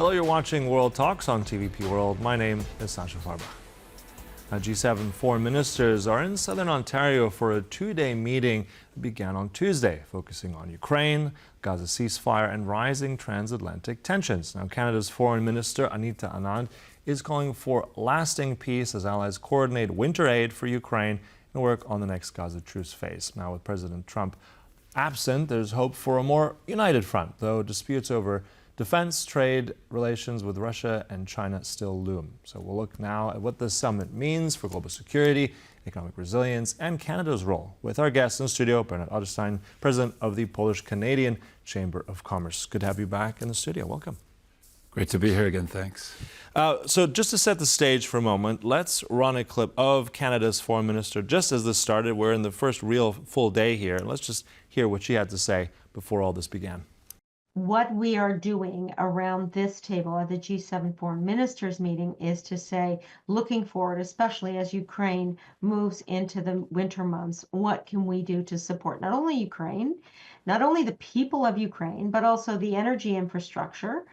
Hello, you're watching World Talks on TVP World. My name is Sasha Farba. G7 foreign ministers are in southern Ontario for a two-day meeting that began on Tuesday, focusing on Ukraine, Gaza ceasefire, and rising transatlantic tensions. Now, Canada's Foreign Minister Anita Anand is calling for lasting peace as allies coordinate winter aid for Ukraine and work on the next Gaza truce phase. Now, with President Trump absent, there's hope for a more united front, though disputes over defense, trade, relations with Russia and China still loom. So we'll look now at what this summit means for global security, economic resilience, and Canada's role. With our guest in the studio, Bernhard Otterstein, president of the Polish-Canadian Chamber of Commerce. Good to have you back in the studio. Welcome. Great to be here again, thanks. So just to set the stage for a moment, let's run a clip of Canada's foreign minister just as this started. We're in the first real full day here. Let's just hear what she had to say before all this began. What we are doing around this table at the G7 foreign ministers meeting is to say, looking forward, especially as Ukraine moves into the winter months, what can we do to support not only Ukraine, not only the people of Ukraine, but also the energy infrastructure,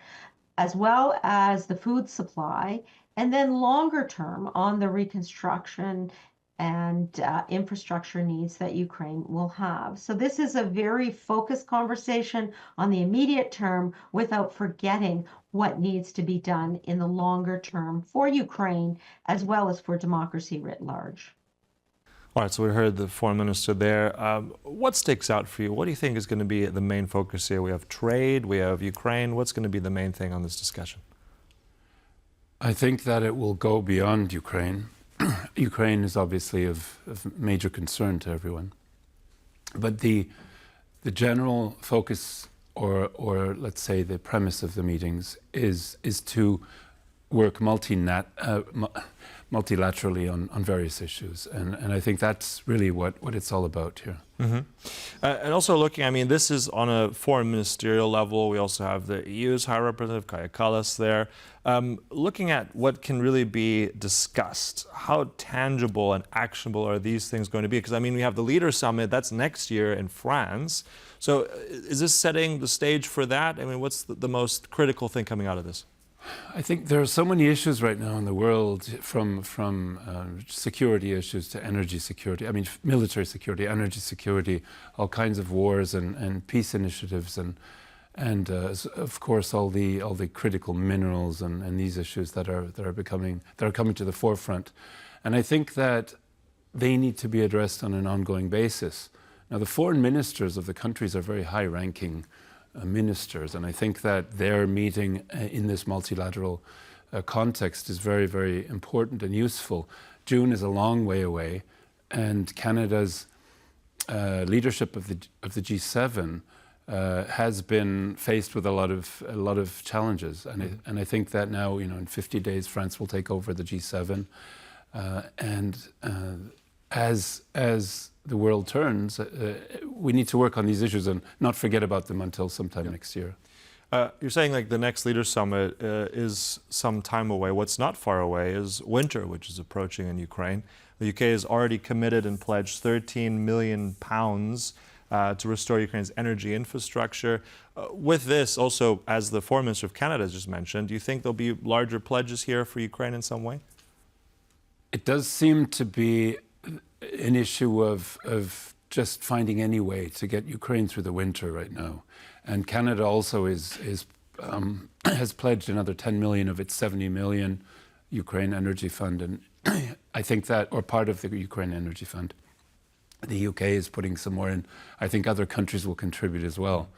as well as the food supply, and then longer term on the reconstruction and infrastructure needs that Ukraine will have. So this is a very focused conversation on the immediate term without forgetting what needs to be done in the longer term for Ukraine as well as for democracy writ large. All right, so we heard the foreign minister there. What sticks out for you? What do you think is going to be the main focus here? We have trade, we have Ukraine. What's going to be the main thing on this discussion? I think that it will go beyond Ukraine. Ukraine is obviously of major concern to everyone. But the general focus, or let's say the premise of the meetings, is to work multilaterally on various issues. And I think that's really what it's all about here. Mm-hmm. And also looking, I mean, this is on a foreign ministerial level. We also have the EU's High Representative, Kaja Kallas, there. Looking at what can really be discussed, how tangible and actionable are these things going to be? Because, I mean, we have the Leader Summit, that's next year in France. So is this setting the stage for that? I mean, what's the most critical thing coming out of this? I think there are so many issues right now in the world, from security issues to energy security. I mean, military security, energy security, all kinds of wars and peace initiatives, and of course all the critical minerals and these issues that are coming to the forefront. And I think that they need to be addressed on an ongoing basis. Now, the foreign ministers of the countries are very high-ranking ministers, and I think that their meeting in this multilateral context is very, very important and useful. June is a long way away, and Canada's leadership of the G7 has been faced with a lot of challenges, and I think that now, you know, in 50 days France will take over the G7, and as the world turns, we need to work on these issues and not forget about them until sometime next year. You're saying like the next Leaders Summit is some time away. What's not far away is winter, which is approaching in Ukraine. The UK has already committed and pledged £13 million to restore Ukraine's energy infrastructure. With this, also, as the Foreign Minister of Canada has just mentioned, do you think there'll be larger pledges here for Ukraine in some way? It does seem to be an issue of just finding any way to get Ukraine through the winter right now. And Canada also has pledged another 10 million of its 70 million Ukraine Energy Fund. And I think that, or part of the Ukraine Energy Fund, the UK is putting some more in. I think other countries will contribute as well.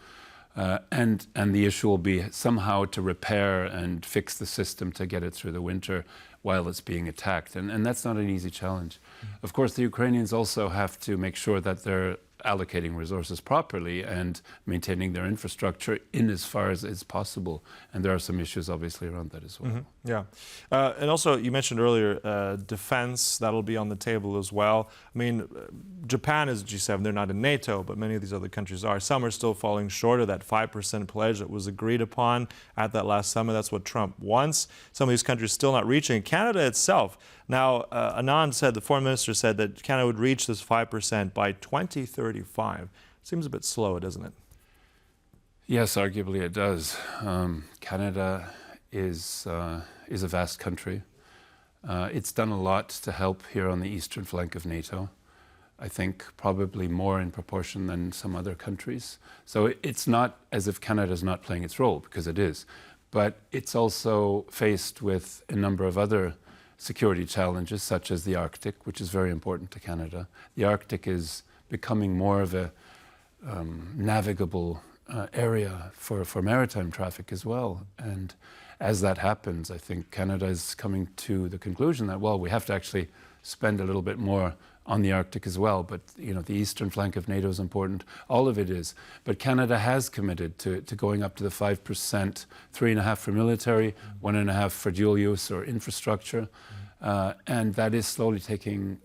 And the issue will be somehow to repair and fix the system to get it through the winter while it's being attacked. And that's not an easy challenge. Of course, the Ukrainians also have to make sure that they're allocating resources properly and maintaining their infrastructure in as far as is possible. And there are some issues, obviously, around that as well. Mm-hmm. Yeah. And also, you mentioned earlier, defense, that'll be on the table as well. I mean, Japan is G7, they're not in NATO, but many of these other countries are. Some are still falling short of that 5% pledge that was agreed upon at that last summit. That's what Trump wants. Some of these countries still not reaching. Canada itself, now, Anand said, the foreign minister said that Canada would reach this 5% by 2035. Seems a bit slow, doesn't it? Yes, arguably it does. Canada is a vast country. It's done a lot to help here on the eastern flank of NATO. I think probably more in proportion than some other countries. So it's not as if Canada's not playing its role, because it is. But it's also faced with a number of other security challenges, such as the Arctic, which is very important to Canada. The Arctic is becoming more of a navigable area for maritime traffic as well. And as that happens, I think Canada is coming to the conclusion that, well, we have to actually spend a little bit more on the Arctic as well. But the eastern flank of NATO is important. All of it is. But Canada has committed to going up to the 5%, 3.5% for military, 1.5% for dual use or infrastructure. And that is slowly taking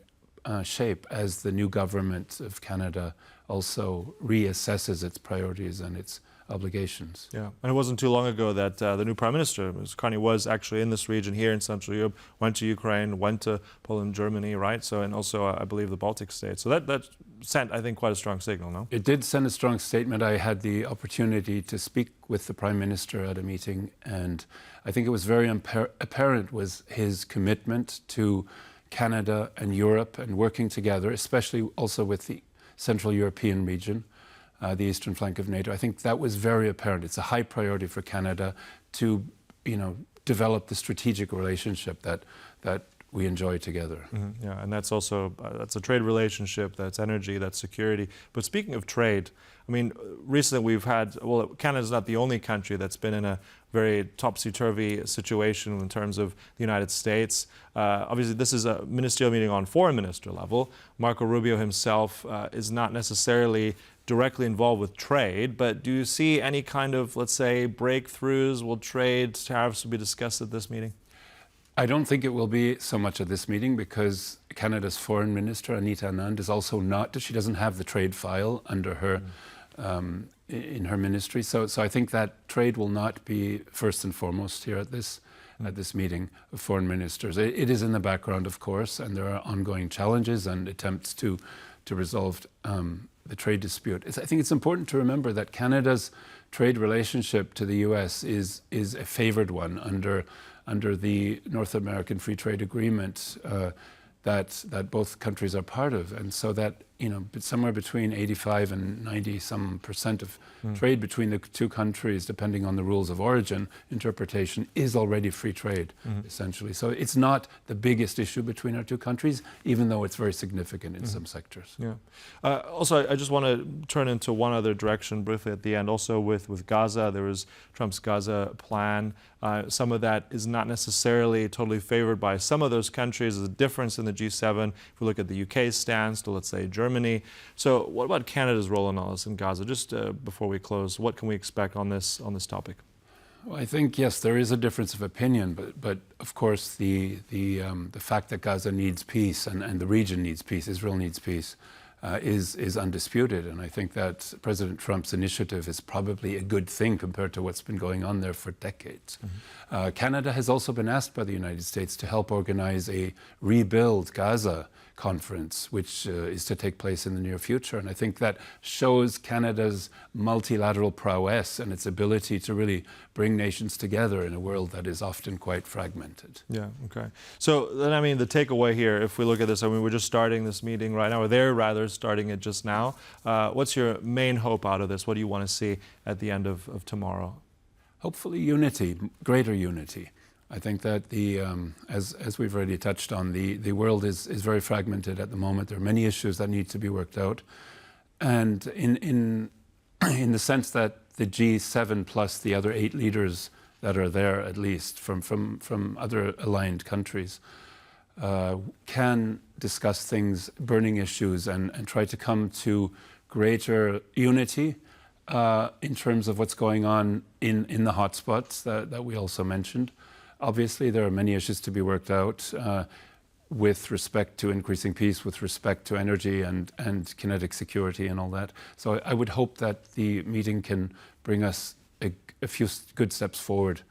shape as the new government of Canada also reassesses its priorities and its obligations. Yeah, and it wasn't too long ago that the new Prime Minister, Ms. Carney, was actually in this region here in Central Europe, went to Ukraine, went to Poland, Germany, right? So, and also, I believe, the Baltic states. So that sent, I think, quite a strong signal, no? It did send a strong statement. I had the opportunity to speak with the Prime Minister at a meeting, and I think it was very apparent was his commitment to Canada and Europe and working together, especially also with the Central European region. The eastern flank of NATO. I think that was very apparent. It's a high priority for Canada to, develop the strategic relationship that we enjoy together. Mm-hmm. Yeah, and that's also that's a trade relationship, that's energy, that's security. But speaking of trade, I mean, recently we've had, well, Canada's not the only country that's been in a very topsy-turvy situation in terms of the United States. Obviously, this is a ministerial meeting on foreign minister level. Marco Rubio himself is not necessarily directly involved with trade, but do you see any kind of, let's say, breakthroughs? Will trade, tariffs be discussed at this meeting? I don't think it will be so much at this meeting because Canada's Foreign Minister Anita Anand is also not, she doesn't have the trade file under her, in her ministry. So I think that trade will not be first and foremost here at this meeting of foreign ministers. It is in the background, of course, and there are ongoing challenges and attempts to resolve the trade dispute. I think it's important to remember that Canada's trade relationship to the U.S. is a favored one under the North American Free Trade Agreement that both countries are part of, and so that somewhere between 85 and 90% of trade between the two countries, depending on the rules of origin interpretation, is already free trade, essentially. So it's not the biggest issue between our two countries, even though it's very significant in some sectors. Yeah. Also, I just want to turn into one other direction briefly at the end. Also with Gaza, there was Trump's Gaza plan. Some of that is not necessarily totally favored by some of those countries. There's a difference in the G7. If we look at the UK's stance to, let's say, Germany. So what about Canada's role in all this in Gaza? Just before we close, what can we expect on this topic? Well, I think, yes, there is a difference of opinion, but of course the fact that Gaza needs peace and the region needs peace, Israel needs peace, is undisputed. And I think that President Trump's initiative is probably a good thing compared to what's been going on there for decades. Canada has also been asked by the United States to help organize a Rebuild Gaza conference, which is to take place in the near future. And I think that shows Canada's multilateral prowess and its ability to really bring nations together in a world that is often quite fragmented. Yeah, okay. So then, I mean, the takeaway here, if we look at this, I mean, we're just starting this meeting right now, or they're rather starting it just now. What's your main hope out of this? What do you want to see at the end of tomorrow? Hopefully unity, greater unity. I think that as we've already touched on, the world is very fragmented at the moment. There are many issues that need to be worked out. And in the sense that the G7 plus the other 8 leaders that are there, at least from other aligned countries, can discuss things, burning issues, and try to come to greater unity in terms of what's going on in the hotspots that we also mentioned. Obviously, there are many issues to be worked out with respect to increasing peace, with respect to energy and kinetic security and all that. So I would hope that the meeting can bring us a few good steps forward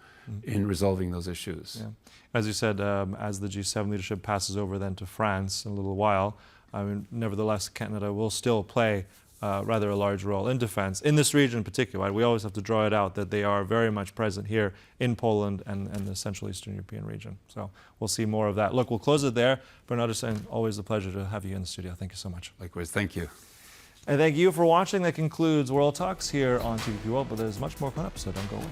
in resolving those issues. Yeah. As you said, as the G7 leadership passes over then to France in a little while, I mean, nevertheless, Canada will still play rather a large role in defense, in this region in particular. Right? We always have to draw it out that they are very much present here in Poland and the Central Eastern European region. So we'll see more of that. Look, we'll close it there. Bernhard Otterstein, always a pleasure to have you in the studio. Thank you so much. Likewise, thank you. And thank you for watching. That concludes World Talks here on TVP World, but there's much more coming up, so don't go away.